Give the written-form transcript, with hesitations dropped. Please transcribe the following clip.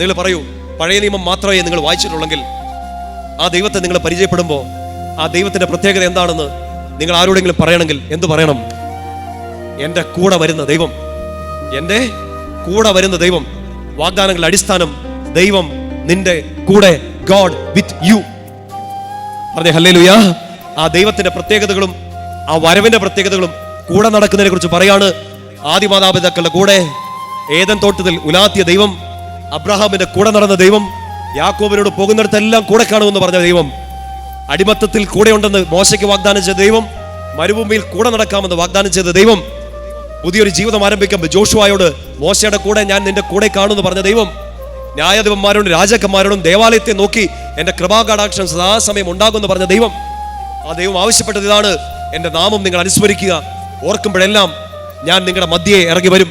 നിങ്ങൾ പറയൂ, പഴയ നിയമം മാത്രമേ നിങ്ങൾ വായിച്ചിട്ടുള്ളെങ്കിൽ ആ ദൈവത്തെ നിങ്ങൾ പരിചയപ്പെടുമ്പോൾ ആ ദൈവത്തിന്റെ പ്രത്യേകത എന്താണെന്ന് നിങ്ങൾ ആരോടെങ്കിലും പറയണമെങ്കിൽ എന്തു പറയണം? എൻ്റെ കൂടെ വരുന്ന ദൈവം, എൻ്റെ കൂടെ വരുന്ന ദൈവം. വാഗ്ദാനങ്ങളുടെ അടിസ്ഥാനം ദൈവം നിന്റെ കൂടെ, ഗോഡ് വിത്ത് യു. പറഞ്ഞേ ഹല്ലേലൂയ. ആ ദൈവത്തിന്റെ പ്രത്യേകതകളും ആ വരവിന്റെ പ്രത്യേകതകളും കൂടെ നടക്കുന്നതിനെ കുറിച്ച് പറയാണ്. ആദിമാതാപിതാക്കളുടെ കൂടെ ഏദൻ തോട്ടത്തിൽ ഉലാത്തിയ ദൈവം, അബ്രഹാമിന്റെ കൂടെ നടന്ന ദൈവം, യാക്കോബിനോട് പോകുന്നിടത്തെല്ലാം കൂടെ കാണുമെന്ന് പറഞ്ഞ ദൈവം, അടിമത്തത്തിൽ കൂടെ ഉണ്ടെന്ന് മോശയ്ക്ക് വാഗ്ദാനം ചെയ്ത ദൈവം, മരുഭൂമിയിൽ കൂടെ നടക്കാമെന്ന് വാഗ്ദാനം ചെയ്ത ദൈവം, പുതിയൊരു ജീവിതം ആരംഭിക്കുമ്പോൾ ജോഷുവയോട് മോശയുടെ കൂടെ ഞാൻ നിന്റെ കൂടെ കാണുമെന്ന് പറഞ്ഞ ദൈവം, ന്യായാധിപന്മാരോടും രാജാക്കന്മാരോടും ദേവാലയത്തെ നോക്കി എൻ്റെ കൃപാകടാക്ഷം സദാസമയം ഉണ്ടാകുമെന്ന് പറഞ്ഞ ദൈവം. ആ ദൈവം ആവശ്യപ്പെട്ടത് ഇതാണ്: എൻ്റെ നാമം നിങ്ങൾ അനുസ്മരിക്കുക, ഓർക്കുമ്പോഴെല്ലാം ഞാൻ നിങ്ങളുടെ മധ്യേ ഇറങ്ങി വരും.